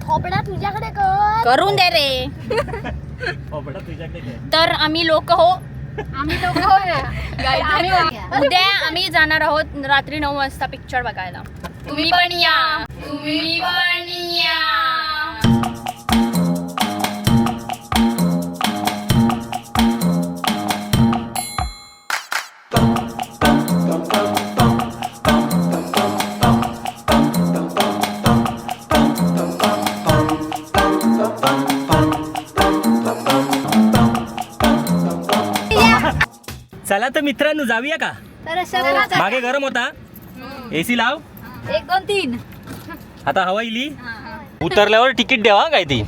थोपडा तुझ्याकडे कर. करून दे रे. थोपडा तुझ्याकडे घे. तर आम्ही लोक हो, उद्या आम्ही जाणार आहोत रात्री 9 वाजता पिक्चर बघायला. तुम्ही पण या. तुम्ही पण या. चला तर मित्रांनो जाऊया का. मागे गरम होता, एसी लाव. 1 2 3 आता हवा इली. उतरल्यावर तिकीट द्यावा काय ती.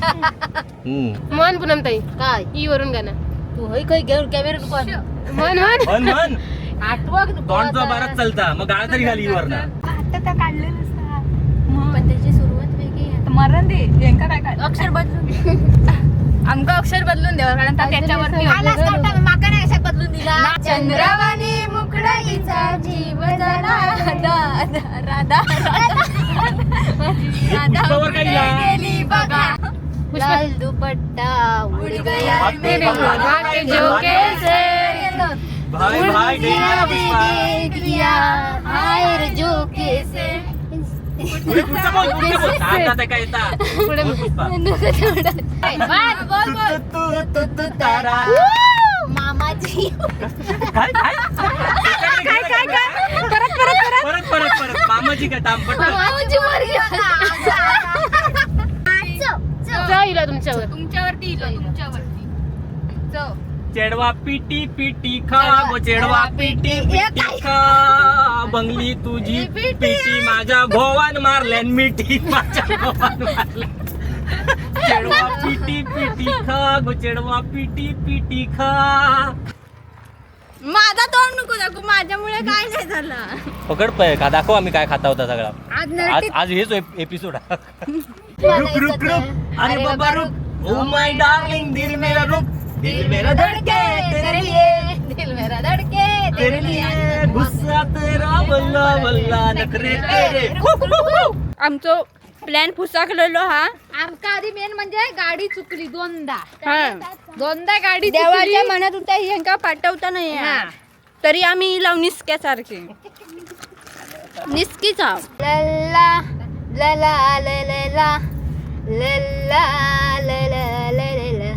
मन पुनम ताई काय ई वरून गाणं तू होय काय घेऊन कॅमेरा पण मन मन मन मन आठवक तोंडचा बारात चालता मग गाळ तरी घाली वरना. आता काढलं नसता पण त्याची सुरुवात वेगळी आहे. मरण दे यांका काय काढ अक्षर बदलून आमका अक्षर बदलून द्यावं कारण त्याच्यावरती माका नाही असा बदलून दिला. चंद्रवाणी मुकडाईचा जीव जरा राधा पुष्पावर काय लिहिला? गेली बघा. लाल दुपट्टा उड गया तेरे घाटे झोके से भाई भाई डेंजर पुष्पा. देख दिया हायर जोके से. पुढे पुढचं बोल, पुढचं बोल. आता ते काय येता. पुढे बोल पुष्पा. तू तू तारा मामाची. काय काय काय काय परत परत परत परत मामाजी काय तांबट. जाईला तुमच्यावर चेडवा पिटी पिटी खा गो चेडवा पिटी पिटी खा. बंगली तुझी पिटी माझ्या गोवान मारल्यान मिठी माझ्या गोवान मारल्यान. चेडवा पिटी पिटी खा गो चेडवा पिटी पिटी खा. माझा तोंड नको दाखवू, माझ्यामुळे काय नाही झालं. पकड का दाखव आम्ही काय खाता होता सगळा. आज हेच एपिसोड. रुक रुक रुक अरे बाबा रुक. ओ माय डार्लिंग दिल मेरा रुक. दिल मेरा धड़के तेरे लिए. दिल मेरा धडके तेरे लिए गुस्सा तेरा बल्ला बल्ला नखरे तेरे. आमचं प्लॅन फुसाकलेलो हा. आमका आधी मेन म्हणजे गाडी चुकली दोनदा गाडी देवाच्या मनात होत्या ह्यांका पाठवता नाही तरी आम्ही लावून निसक्यासारखे निसकीचा. लल्ला लला लला लल्ला लला लला.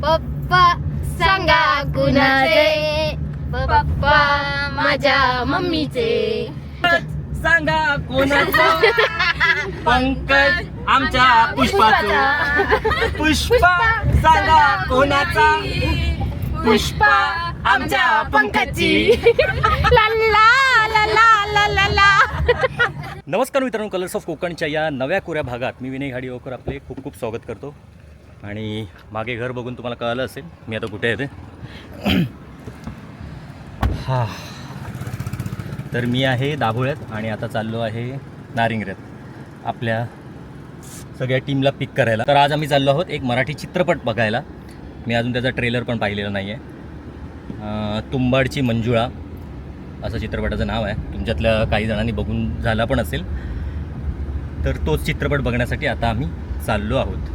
पप्पा सांगा कुणाचे. पप्पा माझ्या मम्मीचे. सांगा कोणाचं. पंकज आमच्या पुष्पाचं. पुष्पा सांगा कोणाचा. पुष्पा आमच्या पंकजची. नमस्कार मित्रांनो, कलर्स ऑफ कोकणच्या या नव्या कोऱ्या भागात मी विनय घाडीवकर आपले खूप खूप स्वागत करतो. आणि मागे घर बघून तुम्हाला कळलं असेल मी आता कुठे आहे ते. हा तर मी आहे दाभोळ्यात आणि आता चाललो आहे नारिंगऱ्यात आपल्या सगळ्या टीमला पिक करायला. तर आज आम्ही चाललो आहोत एक मराठी चित्रपट बघायला. मी अजून त्याचा ट्रेलर पण पाहिलेला नाही आहे. तुंबाडची मंजुळा असं चित्रपटाचं नाव आहे. तुमच्यातल्या काही जणांनी बघून झाला पण असेल. तर तोच चित्रपट बघण्यासाठी आता आम्ही चाललो आहोत.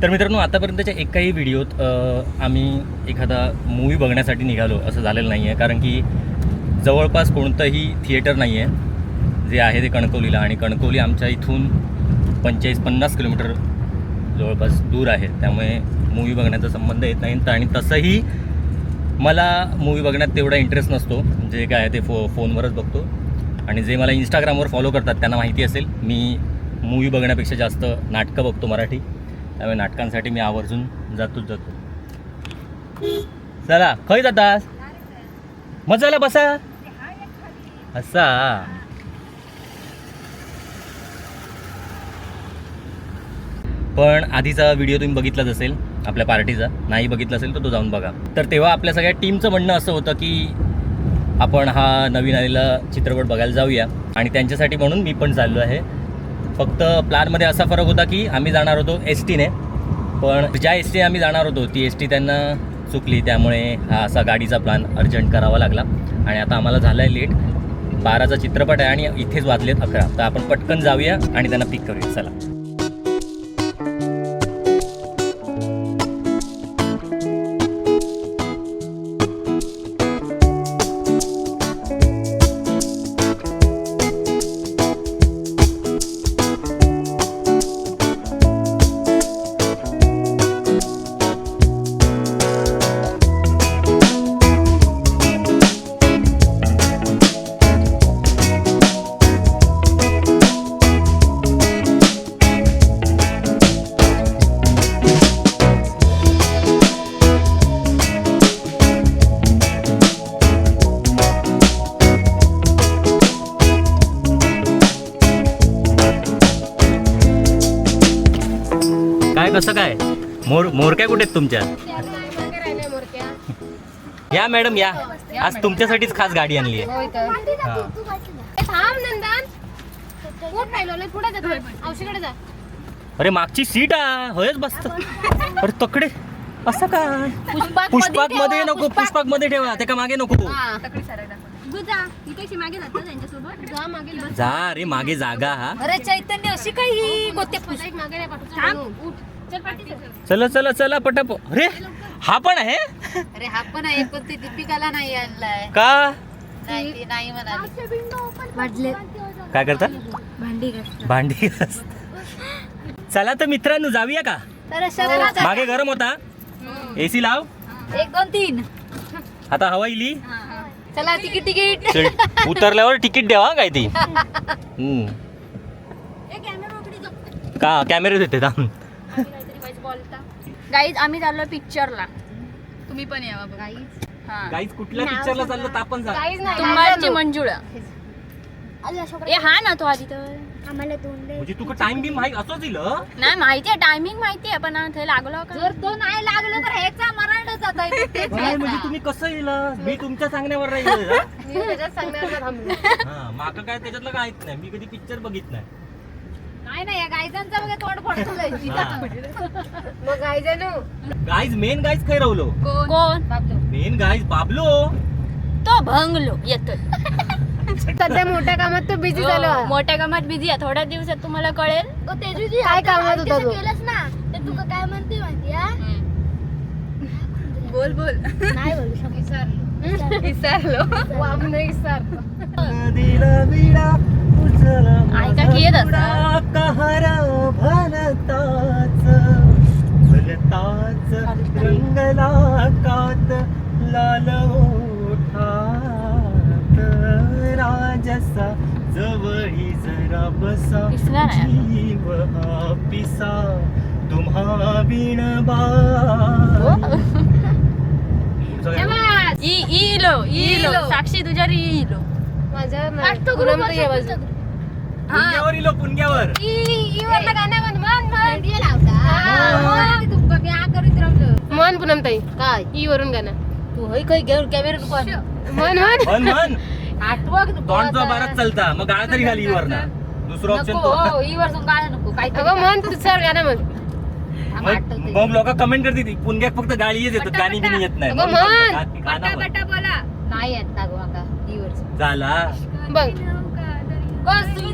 तर मित्रांनो, आतापर्यंतच्या एकाही व्हिडिओत आम्ही एखादा मूवी बघण्यासाठी निघालो असं झालेलं नाही आहे. कारण की जवळपास कोणतंही थिएटर नाही आहे. जे आहे ते कणकवलीला, आणि कणकवली आमच्या इथून 45-50 किलोमीटर जवळपास दूर आहे. त्यामुळे मूवी बघण्याचा संबंध येत नाही. आणि तसंही मला मूवी बघण्यात तेवढा इंटरेस्ट नसतो. जे काय आहे ते फोनवरच बघतो. आणि जे मला इंस्टाग्रामवर फॉलो करतात त्यांना माहिती असेल मी मूवी बघण्यापेक्षा जास्त नाटकं बघतो मराठी. त्यामुळे नाटकांसाठी मी आवर्जून जातोच जातो. चला खय जातास. मजाला बसा असा. पण आधीचा व्हिडिओ तुम्ही बघितलाच असेल आपल्या पार्टीचा. नाही बघितला असेल तर तो जाऊन बघा. तर तेव्हा आपल्या सगळ्या टीमचं म्हणणं असं होतं की आपण हा नवीन आलेला चित्रपट बघायला जाऊया. आणि त्यांच्यासाठी म्हणून मी पण चाललो आहे. फक्त प्लॅनमध्ये असा फरक होता की आम्ही जाणार होतो एस टीने. पण ज्या एस टीने आम्ही जाणार होतो ती एस टी त्यांना चुकली. त्यामुळे हा असा गाडीचा प्लॅन अर्जंट करावा लागला. आणि आता आम्हाला झालं आहे लेट. 12चा चित्रपट आहे आणि इथेच वाजलेत 11. तर आपण पटकन जाऊया आणि त्यांना पिक करूया. चला. काय कसं काय मोरक्या कुठे आहेत तुमच्या? या मॅडम या, आज तुमच्यासाठीच खास गाडी आणली आहे. थांब नंदन कुठं राहिलो लय पुढे जा औषधकडे जा. अरे मागची सीट होयच बसत. अरे तकडे असं काय? पुष्पाक मध्ये नको, पुष्पाक मध्ये ठेवा, ते का मागे नको. जा रे मागे जागा. हा अरे चैतन्य अशी काही गोते मागे नाही पाठवू. चल पाठी चला चला चला पटाप. अरे हा पण आहे अरे हा पण आहे पण ते दीपिकाला नाही आणलाय. का? नाही ती नाही म्हणाली. काय करता? भांडी भांडी घास. चला तर मित्रांनो जाऊया का? तर शरीरात मागे गरम होता, एसी लाव. 1 2 3 आता हवा इली. चला तिकीट चल, उतरल्यावर तिकीट द्यावा काय ती. का कॅमेरे देते थांब. गाईज आम्ही चाललो पिक्चरला, तुम्ही पण यावा बघा. हा गाईज कुठल्या पिक्चरला चाललं तापण जा. काहीच नाही तुम्हाची मंजुळा. ए हा ना तो आधी तर म्हणजे तुका टाइम बी माहिती असंच दिलं. नाही माहिती आहे, टायमिंग माहिती आहे, पण थंय लागलो का? जर तो नाही लागलं तर ह्याचा मराठा जात आहे. नाही, म्हणजे तुम्ही कसं येईल? मी तुमच्या सांगण्यावर राहील. मी त्याच्यात सांगणार थांबलो. माका काय त्याच्यातलं काहीच नाही, मी कधी पिक्चर बघित नाही. नाही या गायजांचा बघा तोंड फोडतो. मग काय जानू गाईज मेन गाईज काय रावलो? कोण? Main guys Bablo. तो भंगलो येतो. सध्या मोठ्या कामात तो बिझी झालो आहे. मोठ्या कामात बिझी आहे, थोड्या दिवसात तुम्हाला कळेल. काय कामात होता तो? ना ते तुका काय म्हणते माहिती बोल बोल. नाही बोलू शकत. विसरलो. वाम नाही विसरलो. ऐका की येत असं. कहर भलताच भलताच रंगला कात लाल ओठात राजसा जवळी जरा बसा दिसणार आहे. जीव हा पिसा तुम्हा बिन इलो साक्षी तुझ्या इलो. माझ्यावर नाही. पूनम तर येवाज. पुण्यावर इलो पुण्यावर. मन पूनम ताई काय ई वरून गाणं तू होय काही घेऊन कॅमेरा पण मन मन मन मन आठवक तोंडचा बारात चालता, मग गाळा तरी घाली वर ना. दुसरं ऑप्शन नको तो. हो, ही वर काय नको काय अगं मन तू सर गाणं म्हण. मग लोक कमेंट करते पुण्यात फक्त गाडी येतात, गाणी बिनी येत नाही. अगं म्हणून म्हण. म्हणतो, गाणं म्हण. बोला. नाही येत ना गो आता ही वर झाला. बघ बस तुम्ही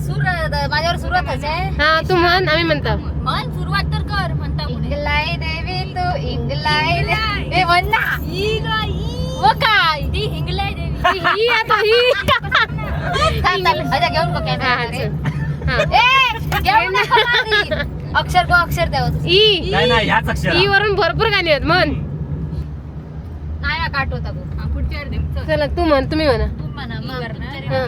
सूर माझ्यावर सुरुवातच आहे. हा तू म्हण आम्ही म्हणतो. मन सुरुवात तर कर म्हणता पुढे. इंगलाय देवी तू इंगलाय दे म्हण ना व काय ती हिंगलाय देवी. ही आता ही अच्छा घेऊन बघ हा हा कॅमेरा चल. हा ए घेऊन नको मारी. अक्षर गो अक्षर द्यावं ई नाही नाही ह्याच अक्षर. ई वरून भरपूर गाणी आहेत म्हण. नाही ना काट होता गो पुढच्या चला तू म्हण तुम्ही म्हणा. तू म्हणा मग हा.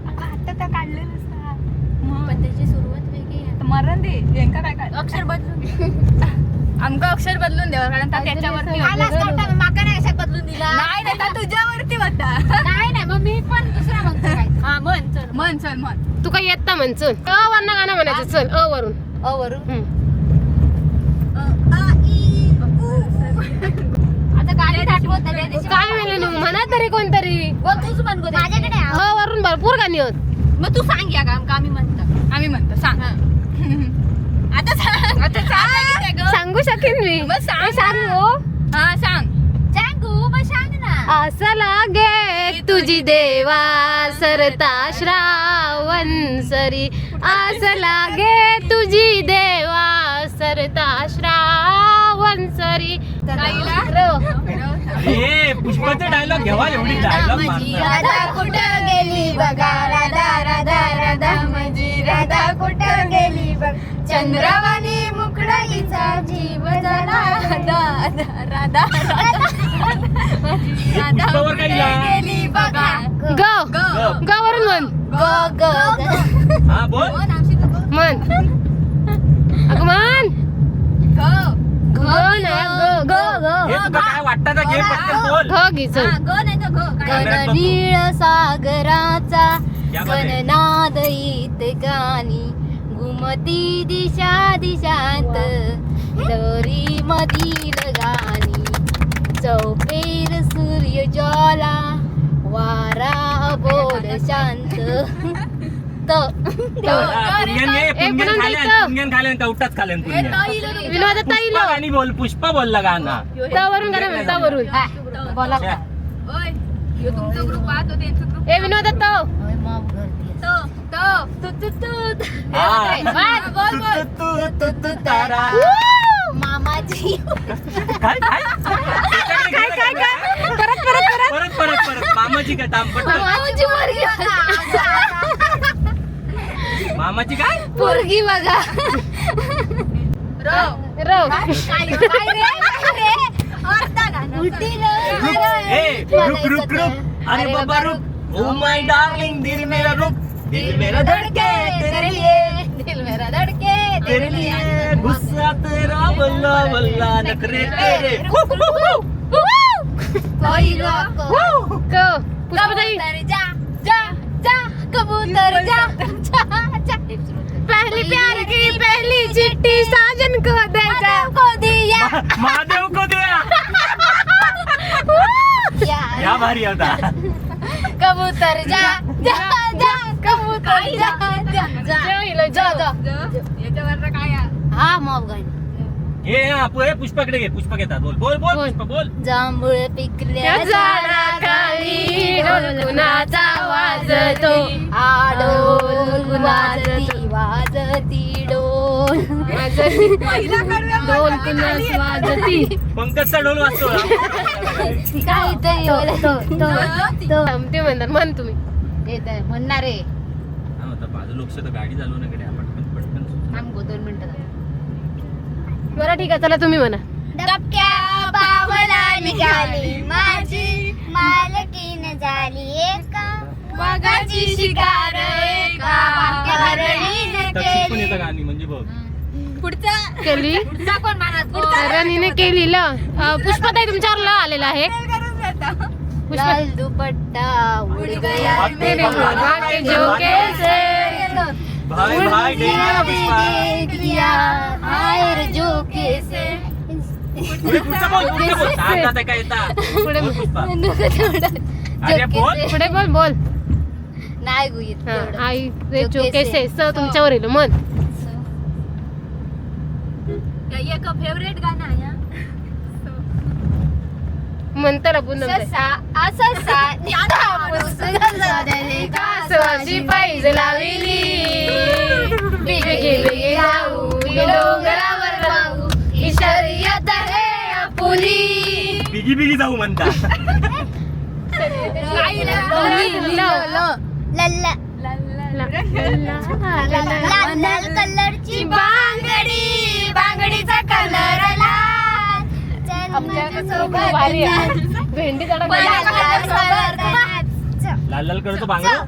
आता तर काढलं नसतं, पण त्याची सुरुवात वेगळी आहे. मरण दे यांका काय काय अक्षर बदलून आमका अक्षर बदलून द्यावं, कारण त्या त्याच्यावरती होता. माका नाही अशा बदलून दिला नाही नाही त्या तुझ्यावरती होता. नाही नाही मग मी पण दुसरा म्हणतो काय हा म्हण चल म्हण चल म्हण. तू काय येत म्हण चल. अ वरून गाणं म्हणायचं चल अ वरून. वरून हम्म. आता गाडी आठवत नाही काय म्हणलं नाही म्हणा तरी कोणतरी. तूच म्हण गो माझ्याकडे अ वरून भरपूर गाणी आहेत. मग तू सांग या का आम्ही म्हणतो सांग. आता सांग. आता सांग. सांगू शकेन मी. मग सांग. सांगू हा सांग. सांगू मग सांग ना. असं लागे तुझी देवा सरता श्रावण सरी. असं लागे तुझी देवा सरता श्रावण सरी. ए पुष्पाचा डायलॉग घ्यावा, एवढी डायलॉग राधा कुठं गेली बघा राधा राधा राधा माझी राधा कुठं गेली बघ. चंद्रवाणी मुकडाईचा जीव झाला राधा पुष्पावर काय लिहा? गेली बघा ग ग वरून म्हण. ग ग हा बोल. म्हण अगं म्हण. ग ना ग ग हे तुला काय वाटतं ना घे पटकन बोल. घ घे चल. ग नाही तर ग कॅमेऱ्यात बघू. नीळ सागराचा क्या बात आहे. गणनादयित गाणी घुमती दिशा दिशांत दरी मधील गाणी चौफेर सूर्य ज्वाला वारा बोल शांत पुण्यन खाल्यान कवटाच खाल्यान पुण्यन. पुष्पा गाणी बोल, पुष्पा बोलला गाणं. वरून गाणं वरून बोला छे. ओय यो तुमचा ग्रुप पाहतो त्यांचा ग्रुप ए विनोद तो तारा. मामाजी काय काय परत मामाची काय तांबट. मामाची पोरगी मामाची काय पोरगी बघा उलटी ए रुक अरे बाबा रुक. ओ माय डार्लिंग दिल मेरा रुक, दिल मेरा धड़के तेरे लिए, दिल मेरा धड़के तेरे लिए गुस्सा तेरा बल्ला बल्ला नखरे तेरे. कोई लोग पुष्पाताई जा जा जा कबूतर जा जा पहली प्यार की पहली चिट्ठी साजन को दे जा को दिया महादेव को दिया. या भारी होता. कबूतर जा जा जा कबूतर जा जा जा जा याच्यावर काय हा मॉब गाणी हे पुष्पाकडे घे. पुष्पा घेतात. बोल बोल बोल पुष्पा बोल. जांभूळ पिकल्या झाडाखाली ढोल कुणाचा वाजतो आडोल वाजती वाजती डोल ढोल कुणाचा वाजती पंकजचा ढोल वाजतो. काहीतरी ते म्हणतात म्हण तुम्ही म्हणणार आहे बाजू लोक गाडी चालू ना कडे पटकन थांब 2 मिनिटं बरं ठीक आहे चला तुम्ही म्हणा डबक्या बावला निघाली माझी मालकीन झाली एका वाघाची शिकार एका वाघारणीने पण केली. येतं गाणी म्हणजे बघ. पुढचा केली कोण म्हणत रणीने केलेलं पुष्पाताई तुमच्यावर ल आलेला आहे लाल दुपट्टा उड़ गया मेरे भगवा के झोंके से भाई भाई डेंजर पुष्पा. देख लिया आयर झोके से पुढचा बोल. आता ते काय येतात. पुढे बोल पुष्पा. झोके अरे बोल. से. पुढे बोल बोल नाही गो येत तेवढं. आई रे झोके से स तुमच्यावर येलो मन एक फेवरेट गाणं आहे हा. म्हणतं ना पुन्हा ससा अससा निकापूस गजरे कासवाची पायज लावली वेगे वेगे जाऊ डोंगरावर जाऊ ही शर्यत आहे आपुली बिगी बिगी जाऊ म्हणतात. लल्ला लाल लाल कलरची बांगडी बांगडीचा कलर लाल भारी आहे. भेंडी लाल लाल करतो बांगडो.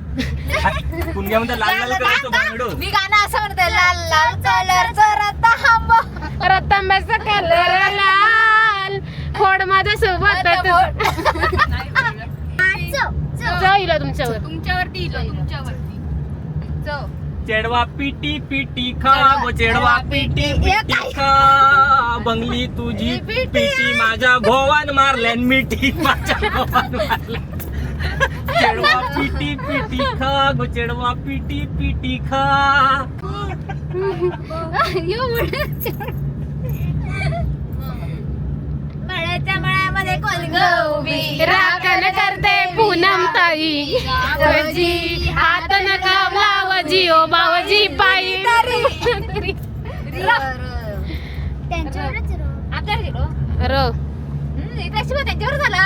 पुण्या म्हणतात लाल लाल करतो बांगडो. मी गाणं असं म्हणते लाल लाल कलरचा रतांब रतांब्याचा कलर लाल फोड माझ्या सोबत जाईल तुमच्यावरती चेडवा पिटी पिटी खा गो चेडवा पिटी पिटी खा. बंगली तुझी पिटी माझ्या भोवान मारल्यान मिठी माझ्या भोवान मारल्यान. चेडवा पिटी पिटी खा गो चेडवा पिटी पिटी खा. मळ्याच्या मळ्यामध्ये कोण गौबी राखण करते पूनम ताई बावजी हात नका लावजी ओ बावजी पायी त्यांच्यावरच त्यांच्यावर झाला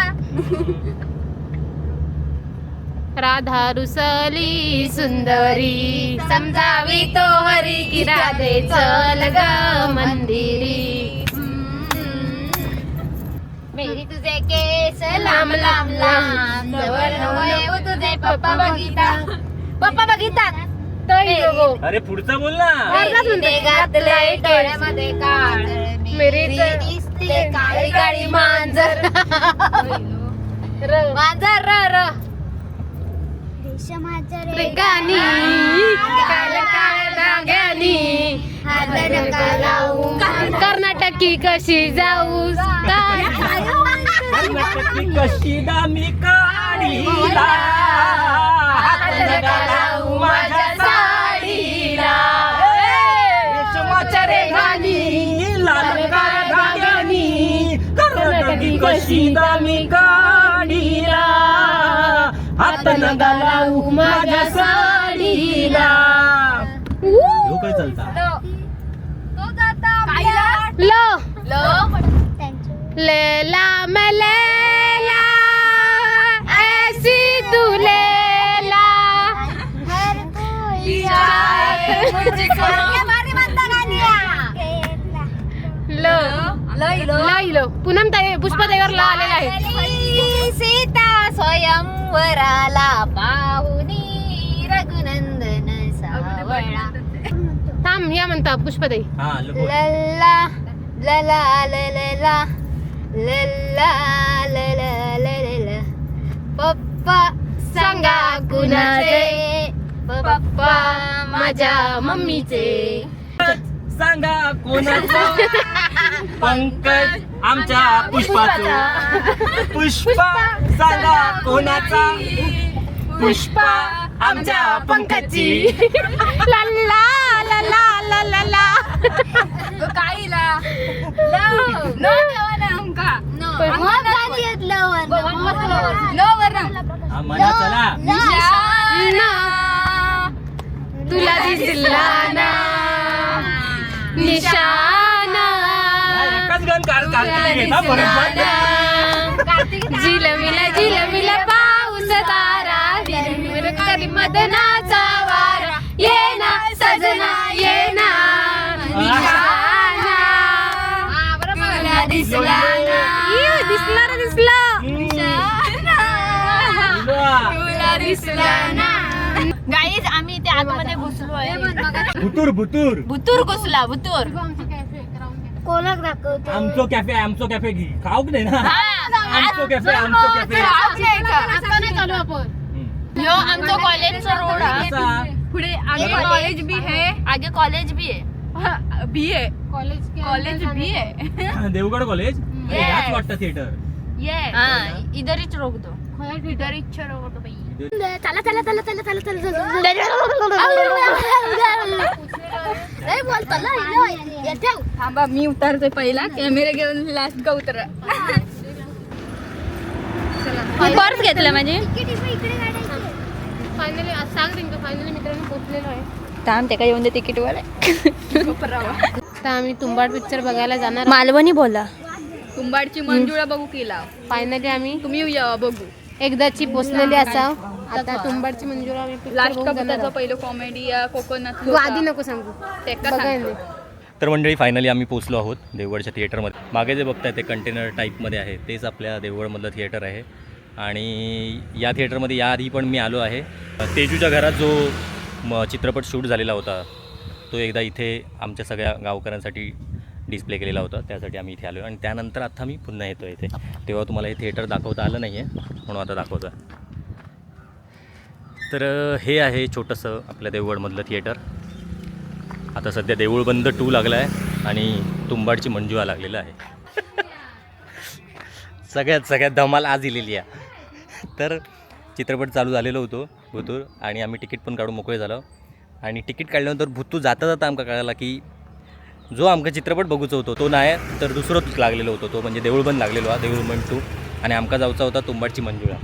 राधा रुसली सुंदरी समजावी तो हरी की राधे चल ग मंदिरी मेरी तुझे केस लांब लांब लांब जवळ नवळे तुझे पप्पा बघितात अरे पुढचा बोल ना. मेरीने घातलंय डोळ्यामध्ये काळ मेरी दिसते काळी काळी मांजर मांजर र रेगानी काळ्या काळ्या धाग्यानी हात नका लावू कर्नाटकी कशी जाऊ कर्नाटकी कशी दामी काढीला हात नका लावू माझ्या साडीला रेशमाच्या रेघानी लाल काळ्या धाग्यानी कर्नाटकी कशी दामी काढीला हात नका लावू माझ्या साडीला. ह्यो काय चालता लो लेला मैं लैला ऐसी तू लैला लो पूनम ताई पुष्पाताईवर ला आलेला आहे. सीता स्वयंवराला पाहुनी रघुनंदन सावळा. थांब या म्हणता पुष्पाताई. हा लपो. लल्ला लला लला लल्ला लला लला पप्पा सांगा कुणाचे पप्पा माझ्या मम्मीचे. सांगा कोणाचं पंकज आमच्या पुष्पाचा पुष्पा सांगा कोणाचा पुष्पा आमच्या पंकजची. लल्ला लला लला काहीला नो हा म्हणा चला तुला दिसला ना निशाना एकाच गण कार्तिक बरोबर. झिलमिला पाऊस तारा विरविर करी मदनाचा वारा ये ना सजना ये ना निशाना तुला दिसला ना दिसला तुला दिसला ना. गाईज आम्ही ते आतमध्ये घुसलो आहे. भुतूर भुतूर भुतूर घुसला भुतूर. कोणाक दाखवतो आमचो कॅफे खाऊ नाही ना आमचो कॅफे आता नाही चालू आपण. यो आमचं कॉलेजचा रोड आहे. कसा? पुढे आगे कॉलेज भी है. आगे कॉलेज भी है. बी है कॉलेज भी है. देवगड कॉलेज याच वाटतं थिएटर. ये इधर ही रोक दो. इधर ही रोक दो भाई. चला थांबा मी उतरते पहिला. कॅमेरा घेऊन लास्ट का उतर. पर्स घेतलं म्हणजे फायनली सांग रिंकू फायनली मित्रांनो पोहोचलेलो आहे. थांब ते काय येऊन दे तिकीट वर. आता आम्ही तुंबाड पिक्चर बघायला जाणार. मालवणी बोला. तुंबाडची मंजुळा बघू केला. फायनली आम्ही तुम्ही या बघू. एकदाची पोचलेली असा. आता तुंबाडची मंजुळा आम्ही picture लास्ट बघून का जाणार त्याचं आहोत. पहिलं कॉमेडी या कोकोनट. तू आधी नको सांगू बघायला. तर मंडळी फायनली आम्ही पोचलो आहोत देवगडच्या थिएटरमध्ये. मागे जे बघताय ते कंटेनर टाईपमध्ये आहे तेच आपल्या देवगडमधलं थिएटर आहे. आणि या थिएटरमध्ये याआधी पण मी आलो आहे. तेजूच्या घरात जो चित्रपट शूट झालेला होता तो एकदा इथे आमच्या सगळ्या गावकऱ्यांसाठी डिस्प्ले केलेला होता. त्यासाठी आम्ही इथे आलो आणि त्यानंतर आता मी पुन्हा येतो इथे. तेव्हा तुम्हाला हे थिएटर दाखवता आलं नाही आहे म्हणून आता दाखवतं. तर हे आहे छोटंसं आपल्या देवगडमधलं थिएटर. आता सध्या देऊळ बंद 2 लागला आहे आणि तुंबाडची मंजुळा लागलेला आहे. सगळ्यात धमाल आज इलेली आहे. तर चित्रपट चालू झालेलो होतो भुतूर आणि आम्ही तिकीट पण काढून मोकळे झालो. आणि तिकीट काढल्यानंतर भुतू जाता आमका कळाला की जो आमका चित्रपट बघूचो होतो तो नाही तर दुसरोच लागलेलो होतो. तो म्हणजे देऊळबंद लागलेलो हा देऊळबंद 2 आणि आमका जाऊचा होता तुंबाडची मंजुळा.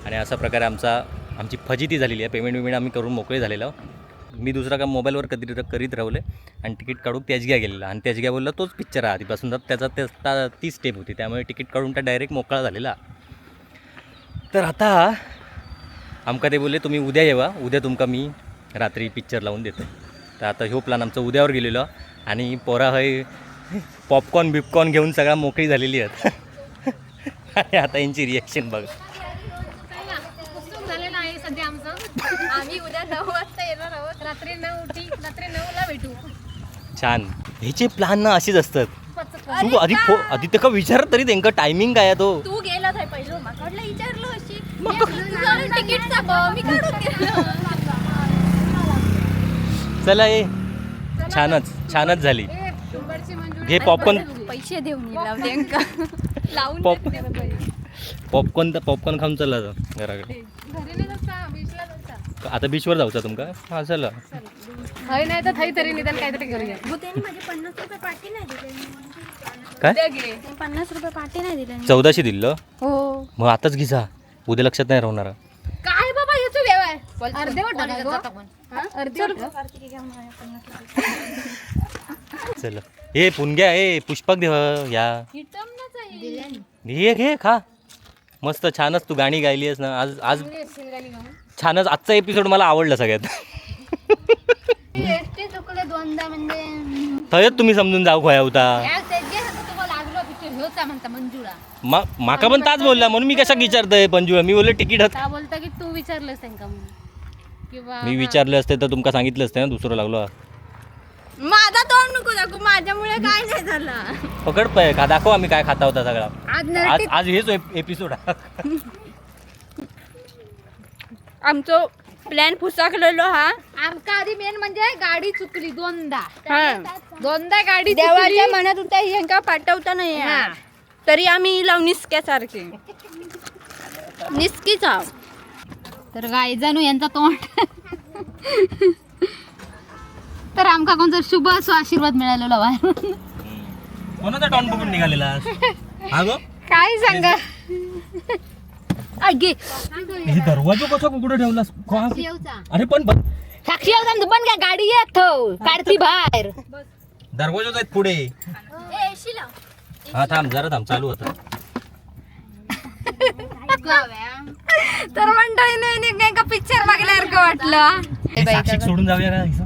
आणि अशा प्रकारे आमची फजिती झालेली आहे. पेमेंट आम्ही करून मोकळे झालेलो. मी दुसरा काम मोबाईलवर करीत राहिले आणि तिकीट काढून त्याजग्या गेलेला आणि त्याजग्या बोलला तोच पिक्चर आहे आधीपासून. त्याचा ती स्टेप होती त्यामुळे तिकीट काढून त्या डायरेक्ट मोकळा झालेला. तर आता आमका ते बोलले तुम्ही उद्या येवा, उद्या तुमका मी रात्री पिक्चर लावून देतो. तर आता ह्यो प्लॅन आमचा उद्यावर गेलेलो आणि पोरा हय पॉपकॉर्न घेऊन सगळा मोकळी झालेली आहेत. आणि आता यांची रिॲक्शन बघा. झालेलं आहे सध्या आमचं. आम्ही उद्या 9 वाजता येणार आहोत. रात्री 9ला भेटू. छान. ह्याचे प्लॅन ना असेच असतात. तू आधी ते का विचार तरी त्यांका टायमिंग काय आहे तो. तू गेला थाय पहिलं माकडला विचारलं अशी तिकीटचा मी काढून दिलं. चला ये छानच झाली. घे पॉपकॉर्न. पैसे देऊन लावते लावून पॉपकॉर्न खाऊन चला घराकडे. आता बीचवर जाऊचा तुमका. हा चला. हय नाही तर थई तरी निदान काहीतरी घेऊन घ्या. त्यांनी माझे 50 रुपये पाठी नाही दिले. काय 50 रुपये पाठी नाही दिले. 1400 दिलं. हो मग आताच घे जा. उद्या लक्षात नाही राहणार. काय बाबा याचं व्यवहार अर्धेवट चल ए पुणग्या ए पुष्पक देव या हे घे खा. मस्त छानच तू गाणी गायली आहेस ना आज छानच. आजचा एपिसोड मला आवडला सगळ्यात. एसटी चुकले दोनदा म्हणजे थंयच तुम्ही समजून जाऊ खोया होता. तुम्हाला लागलो पिक्चर ह्योचा म्हणता मंजुळा. माका पण ताच बोलला म्हणून मी कशा विचारतोय पंजू. मी बोलले तिकीट का बोलता की तू विचारलंस त्यांका म्हणून किंवा मी विचारले असते तर तुमका सांगितलं असते ना दुसरं लागलो. माझा तोंड नको दाखवू. माझ्यामुळे काय नाही झालं. पकड पाय का दाखव आम्ही काय खाता होता सगळा. आज आज हेच एपिसोड. आमचं प्लॅन फुसाकलेलो हा. आमका आधी मेन म्हणजे गाडी चुकली दोनदा गाडी देवाच्या मनात होत्या ह्यांका पाठवता नाही यार. तरी आम्ही लावून निसक्यासारखे निसकीच आहो. तर गाय जाणू यांचा तोंड. तर आमका कोणता शुभ असो आशीर्वाद मिळालेला बाहेर. कोणाचा टॉन बघून निघालेला हा गो. काय सांगा आगे हे दरवाजा कसा कुठे ठेवलास. अरे पण साक्षी होता दुपान काय गाडी येत काढती बाहेर. दरवाजा आहेत पुढे. हा थांब जरा थांब चालू होतं. तर मंडळीने का पिक्चर बघल्यासारखं वाटलं. हे साक्षीक सोडून जाऊया का इथं?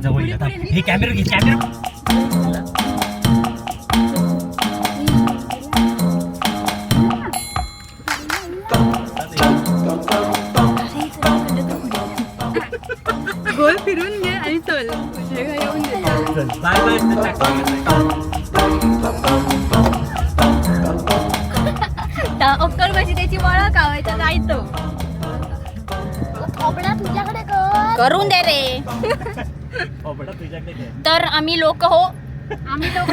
जवळ ये, थांब. हे कॅमेरा घे कॅमेरा. गोल फिरून घे आणि चल. येऊन दे. बाय अक्कल कशी त्याची मळा कावायचा जायतो. तुझ्याकडे करून दे रे. तुझ्याकडे तर आम्ही लोक हो. आम्ही लोक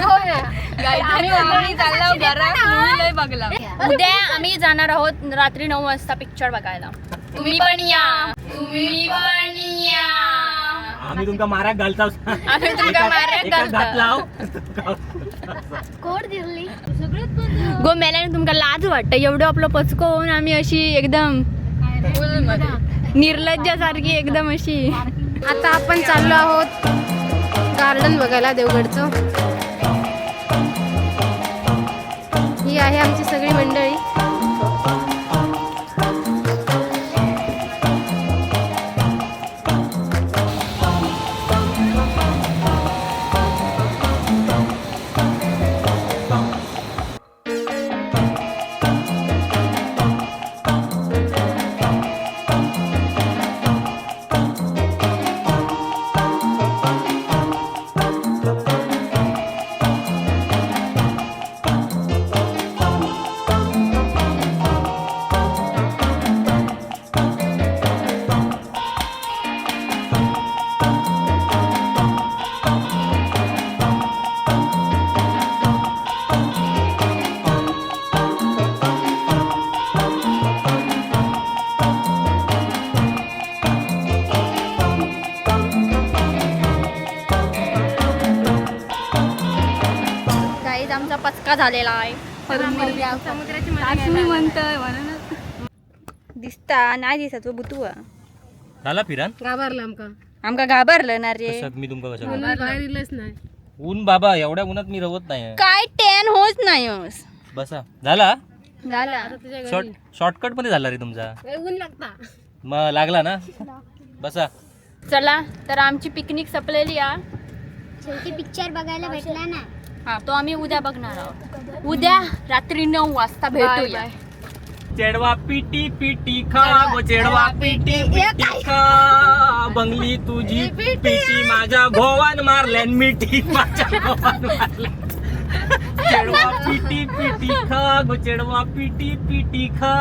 उद्या आम्ही जाणार आहोत रात्री 9 वाजता पिक्चर बघायला. तुम्ही पण या. आम्ही तुमका माराक घालता. आम्ही तुमका माराक घालता. कोड दिली गो मेल्याने तुमका लाज वाटतं. एवढं आपलं पचको होऊन आम्ही अशी एकदम निर्लज्जासारखी एकदम अशी. आता आपण चाललो आहोत गार्डन बघायला देवगडचं. ही आहे आमची सगळी मंडळी. आमचा पचका झालेला आहे. मी म्हणतोय दिसता नाही दिसत बुतुआ. झाला फिरान घाबरला आमका घाबरलं ना रे. कशात मी तुमका कशा बाहेर दिलंच नाही. ऊन बाबा एवढ्या उन्हात मी रवत नाही. काय टॅन होत नाही होस. बसा झाला. झाला शॉर्टकट मध्ये झाला रे तुमचा. ऊन लागता मग लागला ना. बसा. चला तर आमची पिकनिक संपलेली आहे. शेवटी पिक्चर बघायला भेटला ना. हा तो आम्ही उद्या बघणार आहोत. उद्या रात्री 9 वाजता भेटूया. चेडवा पिटी पिटी खा गो चेडवा पिटी पिटी खा. बंगली तुझी पिटी माझ्या भोवान मारल्यान मिठी माझ्या भोवान मारल्यान. चेडवा पिटी पिटी खा गो चेडवा पिटी पिटी खा.